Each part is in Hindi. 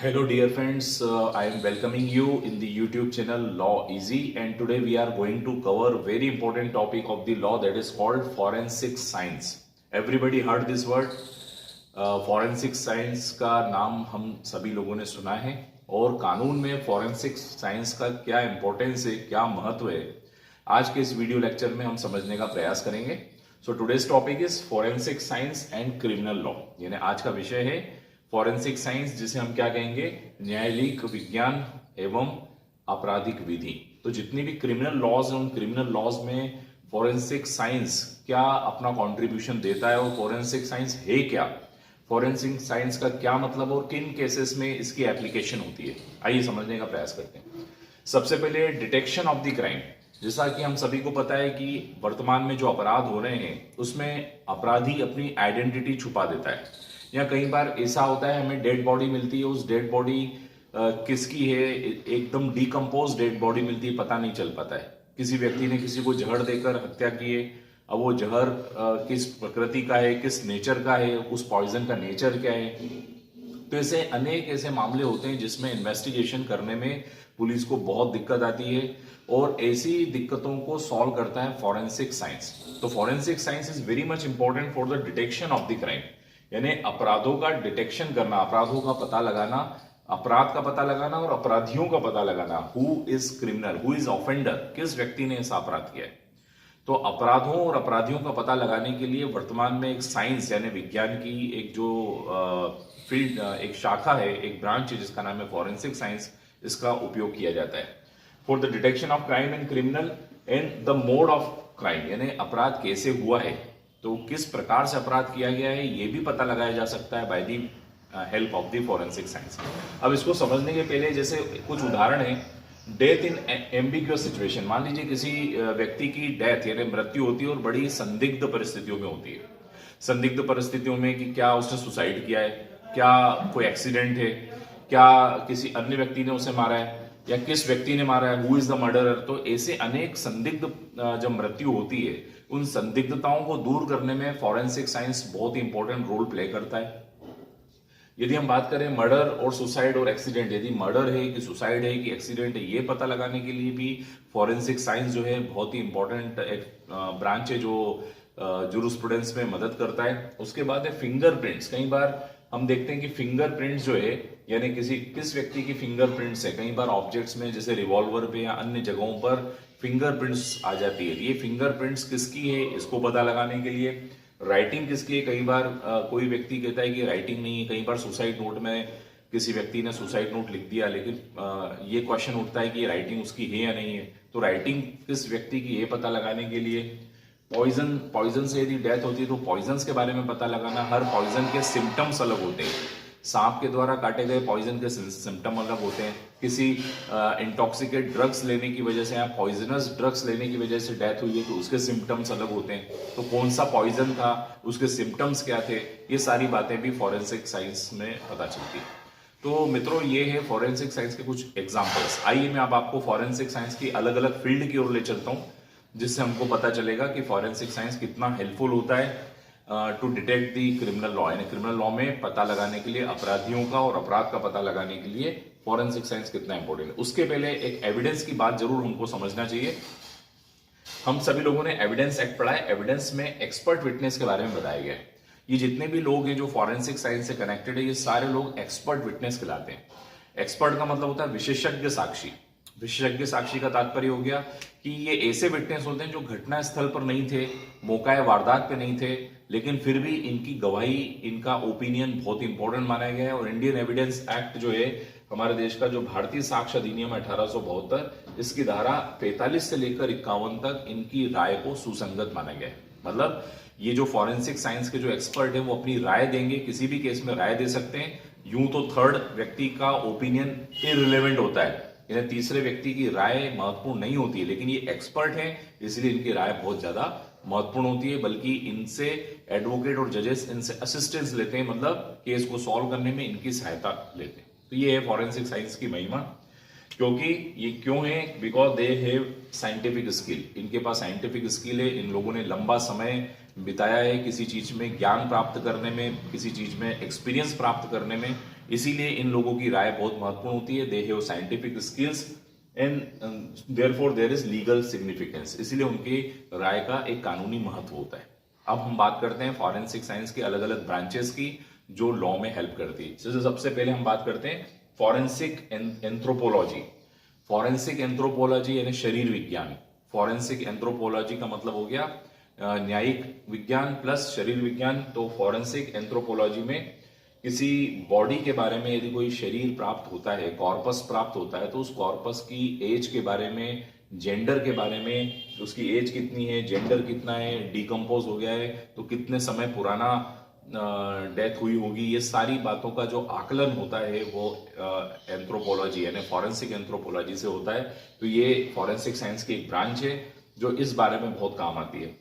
Hello dear friends, I am welcoming you in the YouTube channel Law Easy, and today we are going to cover very important topic of the law, that is called forensic science. Everybody heard this word? Forensic science का नाम हम सभी लोगों ने सुना है, और कानून में फॉरेंसिक साइंस का क्या इंपॉर्टेंस है, क्या महत्व है, आज के इस वीडियो लेक्चर में हम समझने का प्रयास करेंगे. So today's topic is forensic science and criminal law. यानी आज का विषय है फॉरेंसिक साइंस, जिसे हम क्या कहेंगे, न्यायालयिक विज्ञान एवं आपराधिक विधि. तो जितनी भी क्रिमिनल लॉज हैं, उन क्रिमिनल लॉज में फॉरेंसिक साइंस क्या अपना कंट्रीब्यूशन देता है, और फॉरेंसिक साइंस है क्या, फॉरेंसिक साइंस का क्या मतलब, और किन केसेस में इसकी एप्लीकेशन होती है. आइए समझने का प्रयास करते हैं. सबसे पहले डिटेक्शन ऑफ द क्राइम. जैसा कि हम सभी को पता है कि वर्तमान में जो अपराध हो रहे हैं उसमें अपराधी अपनी आइडेंटिटी छुपा देता है, या कई बार ऐसा होता है हमें डेड बॉडी मिलती है, उस डेड बॉडी किसकी है, एकदम डिकम्पोज डेड बॉडी मिलती है, पता नहीं चल पाता है. किसी व्यक्ति ने किसी को जहर देकर हत्या की है, अब वो जहर किस प्रकृति का है, किस नेचर का है, उस पॉइजन का नेचर क्या है. तो ऐसे अनेक ऐसे मामले होते हैं जिसमें इन्वेस्टिगेशन करने में पुलिस को बहुत दिक्कत आती है, और ऐसी दिक्कतों को सॉल्व करता है फॉरेंसिक साइंस. तो forensic science is very much important for the detection of the crime. यानी अपराधों का डिटेक्शन करना, अपराधों का पता लगाना, अपराध का पता लगाना और अपराधियों का पता लगाना. Who is criminal, who is offender, किस व्यक्ति ने ऐसा अपराध किया है. तो अपराधों और अपराधियों का पता लगाने के लिए वर्तमान में एक साइंस यानी विज्ञान की एक जो फील्ड, एक शाखा है, एक ब्रांच है, जिसका नाम है फॉरेंसिक साइंस. इसका उपयोग किया जाता है for the detection of crime and criminal and the mode of crime. यानी अपराध कैसे हुआ है, तो किस प्रकार से अपराध किया गया है, यह भी पता लगाया जा सकता है by the help of the forensic science. अब इसको समझने के पहले जैसे कुछ उदाहरण है. Death in ambiguous situation. मान लीजिए किसी व्यक्ति की डेथ यानी मृत्यु होती है और बड़ी संदिग्ध परिस्थितियों में होती है. संदिग्ध परिस्थितियों में कि क्या उसने सुसाइड किया है, क्या कोई एक्सीडेंट है, क्या किसी अन्य व्यक्ति ने उसे मारा है, या किस व्यक्ति ने मारा है, हु इज द मर्डरर. तो ऐसे अनेक संदिग्ध जब मृत्यु होती है, उन संदिग्धताओं को दूर करने में फॉरेंसिक साइंस बहुत ही इंपॉर्टेंट रोल प्ले करता है. यदि हम बात करें मर्डर और सुसाइड और एक्सीडेंट, यदि मर्डर है कि सुसाइड है कि एक्सीडेंट है, ये पता लगाने के लिए भी फॉरेंसिक साइंस जो है बहुत ही इंपॉर्टेंट एक ब्रांच है जो जूरिस्प्रूडेंस में मदद करता है. उसके बाद है फिंगरप्रिंट्स. कई बार हम देखते हैं कि फिंगरप्रिंट्स जो है, यानी किस व्यक्ति की फिंगरप्रिंट्स है, कई बार ऑब्जेक्ट्स में जैसे रिवॉल्वर पे या अन्य जगहों पर फिंगरप्रिंट्स आ जाती है. ये फिंगरप्रिंट्स किसकी है, इसको पता लगाने के लिए. राइटिंग किसकी है, कई बार कोई व्यक्ति कहता है कि राइटिंग नहीं है. कई बार सुसाइड नोट में किसी व्यक्ति ने सुसाइड नोट लिख दिया, लेकिन ये क्वेश्चन उठता है कि राइटिंग उसकी है या नहीं है. तो राइटिंग किस व्यक्ति की है पता लगाने के लिए. पॉइजन से यदि डेथ होती है तो पॉइजन के बारे में पता लगाना. हर पॉइजन के सिम्टम्स अलग होते हैं. सांप के द्वारा काटे गए पॉइजन के सिम्टम अलग होते हैं. किसी इंटॉक्सिकेट ड्रग्स लेने की वजह से या पॉइजनस ड्रग्स लेने की वजह से डेथ हुई है तो उसके सिम्टम्स अलग होते हैं. तो कौन सा पॉइजन था, उसके सिम्टम्स क्या थे, ये सारी बातें भी फॉरेंसिक साइंस में पता चलती है. तो मित्रों, ये है फॉरेंसिक साइंस के कुछ एग्जाम्पल्स. आइए मैं अब आपको फॉरेंसिक साइंस की अलग अलग फील्ड की ओर ले चलता हूँ, जिससे हमको पता चलेगा कि फॉरेंसिक साइंस कितना हेल्पफुल होता है to detect the criminal law. यानी क्रिमिनल लॉ में पता लगाने के लिए, अपराधियों का और अपराध का पता लगाने के लिए फॉरेंसिक साइंस कितना इंपॉर्टेंट है. उसके पहले एक एविडेंस की बात जरूर हमको समझना चाहिए. हम सभी लोगों ने एविडेंस एक्ट पढ़ा है. एविडेंस में एक्सपर्ट विटनेस के बारे में बताया गया है. ये जितने भी लोग हैं जो फॉरेंसिक साइंस से कनेक्टेड है, ये सारे लोग एक्सपर्ट विटनेस कहलाते हैं. एक्सपर्ट का मतलब होता है विशेषज्ञ साक्षी. विशेषज्ञ साक्षी का तात्पर्य हो गया कि ये ऐसे विटनेस होते हैं जो घटना स्थल पर नहीं थे, मौका वारदात पे नहीं थे, लेकिन फिर भी इनकी गवाही, इनका ओपिनियन बहुत इंपॉर्टेंट माना गया है. और इंडियन एविडेंस एक्ट जो है हमारे देश का, जो भारतीय साक्ष्य अधिनियम 1872, इसकी धारा 45 से लेकर 51 तक इनकी राय को सुसंगत माना गया है. मतलब ये जो फॉरेंसिक साइंस के जो एक्सपर्ट हैं वो अपनी राय देंगे, किसी भी केस में राय दे सकते हैं. यूं तो थर्ड व्यक्ति का ओपिनियन इररिलेवेंट होता है, यानी तीसरे व्यक्ति की राय महत्वपूर्ण नहीं होती है, लेकिन ये एक्सपर्ट हैं इसलिए इनकी राय बहुत ज्यादा महत्वपूर्ण होती है. बल्कि इनसे एडवोकेट और जजेस इनसे असिस्टेंस लेते हैं, मतलब केस को सॉल्व करने में इनकी सहायता लेते हैं. तो ये है फॉरेंसिक साइंस की महिमा. क्योंकि ये क्यों है, because they have scientific skill. इनके पास साइंटिफिक स्किल है. इन लोगों ने लंबा समय बिताया है किसी चीज में ज्ञान प्राप्त करने में, किसी चीज में एक्सपीरियंस प्राप्त करने में. इसीलिए इन लोगों की राय बहुत महत्वपूर्ण होती है। They have scientific skills and therefore there is legal significance, इसीलिए उनकी राय का एक कानूनी महत्व होता है। अब हम बात करते हैं फॉरेंसिक साइंस की अलग अलग ब्रांचेस की जो लॉ में हेल्प करती है। जैसे सबसे पहले हम बात करते हैं फॉरेंसिक एंथ्रोपोलॉजी। फॉरेंसिक एंथ्रोपोलॉजी यानी शरीर विज्ञान। फॉरेंसिक एंथ्रोपोलॉजी का मतलब हो गया न्यायिक विज्ञान प्लस शरीर विज्ञान। तो फॉरेंसिक एंथ्रोपोलॉजी में किसी बॉडी के बारे में यदि कोई शरीर प्राप्त होता है, कॉर्पस प्राप्त होता है, तो उस कॉर्पस की एज के बारे में, जेंडर के बारे में, उसकी एज कितनी है, जेंडर कितना है, डिकम्पोज हो गया है तो कितने समय पुराना डेथ हुई होगी, ये सारी बातों का जो आकलन होता है वो एंथ्रोपोलॉजी यानी फॉरेंसिक एंथ्रोपोलॉजी से होता है। तो ये फॉरेंसिक साइंस की एक ब्रांच है जो इस बारे में बहुत काम आती है।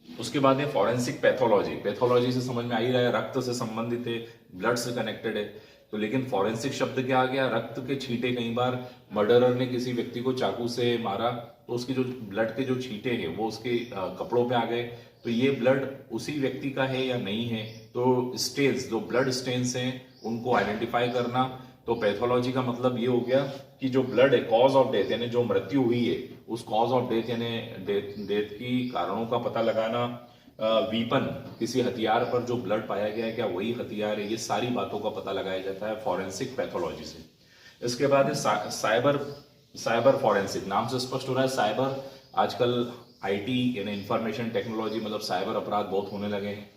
उसके बाद है फॉरेंसिक पैथोलॉजी। पैथोलॉजी से समझ में आ ही रहा है, रक्त से संबंधित है, ब्लड से कनेक्टेड है। तो लेकिन फॉरेंसिक शब्द क्या आ गया, रक्त के छींटे, कई बार मर्डरर ने किसी व्यक्ति को चाकू से मारा तो उसकी जो ब्लड के जो छींटे हैं वो उसके कपड़ों पे आ गए, तो ये ब्लड उसी व्यक्ति का है या नहीं है। तो स्टेन्स, जो ब्लड स्टेन्स हैं उनको आइडेंटिफाई करना। तो पैथोलॉजी का मतलब ये हो गया कि जो ब्लड है, कॉज ऑफ डेथ यानी जो मृत्यु हुई है, उस कॉज ऑफ डेथ यानी डेथ की कारणों का पता लगाना। वीपन, किसी हथियार पर जो ब्लड पाया गया है क्या वही हथियार है, ये सारी बातों का पता लगाया जाता है फॉरेंसिक पैथोलॉजी से। इसके बाद है साइबर फॉरेंसिक। नाम से स्पष्ट हो रहा है साइबर, आजकल आईटी यानी इंफॉर्मेशन टेक्नोलॉजी मतलब साइबर अपराध बहुत होने लगे हैं।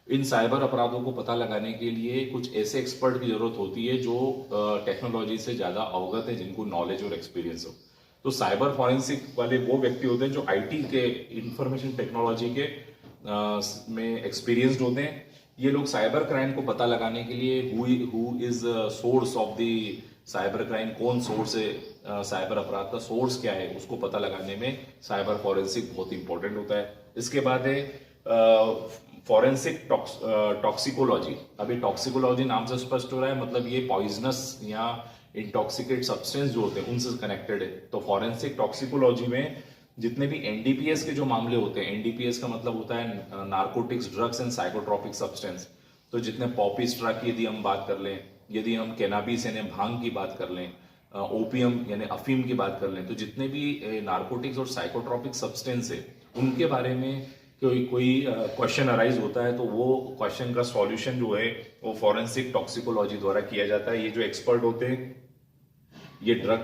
इन साइबर अपराधों को पता लगाने के लिए कुछ ऐसे एक्सपर्ट की जरूरत होती है जो टेक्नोलॉजी से ज्यादा अवगत है, जिनको नॉलेज और एक्सपीरियंस हो। तो साइबर फॉरेंसिक वाले वो व्यक्ति होते हैं जो आईटी के, इंफॉर्मेशन टेक्नोलॉजी के में एक्सपीरियंस्ड होते हैं। ये लोग साइबर क्राइम को पता लगाने के लिए who is source of the cyber crime, कौन सोर्स है साइबर अपराध का, सोर्स क्या है, उसको पता लगाने में साइबर फॉरेंसिक बहुत इंपॉर्टेंट होता है। इसके बाद है फॉरेंसिक टॉक्सिकोलॉजी। अभी टॉक्सिकोलॉजी नाम से स्पष्ट हो रहा है, मतलब ये पॉइजनस या इंटॉक्सिकेट सब्सटेंस जो होते हैं उनसे कनेक्टेड है। तो फॉरेंसिक टॉक्सिकोलॉजी में जितने भी एनडीपीएस के जो मामले होते हैं, एनडीपीएस का मतलब होता है narcotics, drugs and psychotropic substance. तो जितने पॉपिस्ट्रा की यदि हम बात कर लें, यदि हम कैनाबिस यानी भांग की बात कर लें, ओपियम यानी अफीम की बात कर लें, तो जितने भी नार्कोटिक्स और साइकोट्रॉपिक सब्सटेंस है उनके बारे में कोई क्वेश्चन अराइज होता है तो वो क्वेश्चन का सॉल्यूशन जो है वो फॉरेंसिक टॉक्सिकोलॉजी द्वारा किया जाता है। ये जो एक्सपर्ट होते हैं ये ड्रग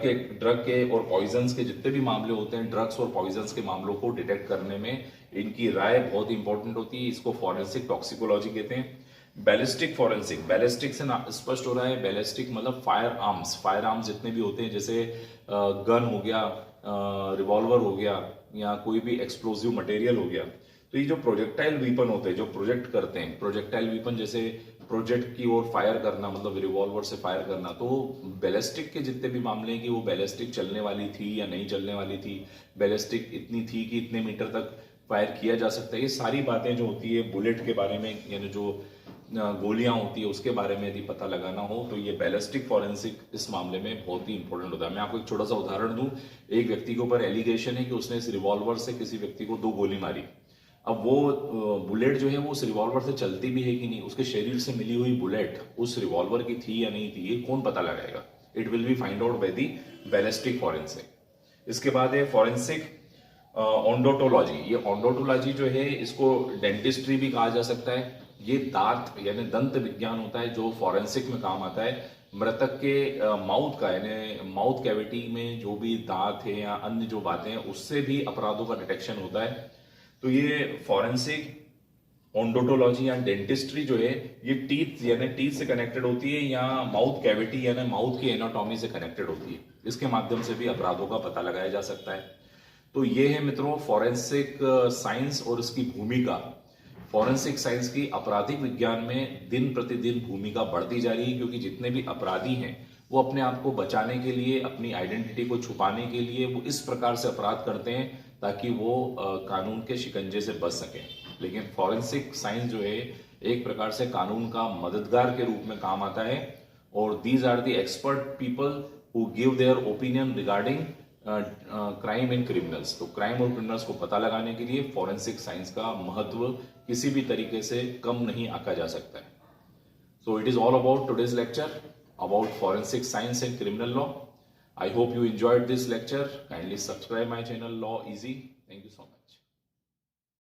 के और पॉइजन्स के जितने भी मामले होते हैं, ड्रग्स और पॉइजन्स के मामलों को डिटेक्ट करने में इनकी राय बहुत इंपॉर्टेंट होती है। इसको फॉरेंसिक टॉक्सिकोलॉजी कहते हैं। बैलिस्टिक फॉरेंसिक, बैलिस्टिक से स्पष्ट हो रहा है, बैलिस्टिक मतलब फायर आर्म्स जितने भी होते हैं, जैसे गन हो गया, रिवॉल्वर हो गया, या कोई भी एक्सप्लोजिव मटेरियल हो गया। तो ये जो प्रोजेक्टाइल वीपन होते हैं जो प्रोजेक्ट करते हैं, प्रोजेक्टाइल वीपन जैसे प्रोजेक्ट की ओर फायर करना मतलब रिवॉल्वर से फायर करना, तो बैलिस्टिक के जितने भी मामले हैं कि वो बैलिस्टिक चलने वाली थी या नहीं चलने वाली थी, बैलिस्टिक इतनी थी कि इतने मीटर तक फायर किया जा सकता है, ये सारी बातें जो होती है बुलेट के बारे में यानी जो गोलियां होती है उसके बारे में यदि पता लगाना हो तो ये बैलिस्टिक फॉरेंसिक इस मामले में बहुत ही इंपॉर्टेंट होता है। मैं आपको एक छोटा सा उदाहरण दूं। एक व्यक्ति के ऊपर एलिगेशन है कि उसने इस रिवॉल्वर से किसी व्यक्ति को 2 गोली मारी। अब वो बुलेट जो है वो उस रिवॉल्वर से चलती भी है कि नहीं, उसके शरीर से मिली हुई बुलेट उस रिवॉल्वर की थी या नहीं थी, ये कौन पता लगाएगा? It will be find out by the ballistic forensic. इसके बाद है फॉरेंसिक ओंडोटोलॉजी। ये ओंडोटोलॉजी जो है इसको डेंटिस्ट्री भी कहा जा सकता है। ये दांत यानी दंत विज्ञान होता है जो फॉरेंसिक में काम आता है। मृतक के माउथ का यानी माउथ कैविटी में जो भी दांत है या अन्य जो बातें हैं उससे भी अपराधों का डिटेक्शन होता है। तो ये फॉरेंसिक ओंडोटोलॉजी या डेंटिस्ट्री जो है ये टीथ यानी टीथ से कनेक्टेड होती है या माउथ कैविटी यानी माउथ की एनाटॉमी से कनेक्टेड होती है। इसके माध्यम से भी अपराधों का पता लगाया जा सकता है। तो ये है मित्रों फॉरेंसिक साइंस और इसकी भूमिका। फॉरेंसिक साइंस की आपराधिक विज्ञान में दिन प्रतिदिन भूमिका बढ़ती जा रही है, क्योंकि जितने भी अपराधी हैं वो अपने आप को बचाने के लिए, अपनी आइडेंटिटी को छुपाने के लिए वो इस प्रकार से अपराध करते हैं ताकि वो कानून के शिकंजे से बच सकें। लेकिन फॉरेंसिक साइंस जो है एक प्रकार से कानून का मददगार के रूप में काम आता है। और these are the expert people who give their opinion regarding crime and criminals. तो क्राइम और क्रिमिनल्स को पता लगाने के लिए फॉरेंसिक साइंस का महत्व किसी भी तरीके से कम नहीं आंका जा सकता है। So it is all about today's lecture. about forensic science and criminal law. I hope you enjoyed this lecture. Kindly subscribe my channel Law Easy. Thank you so much.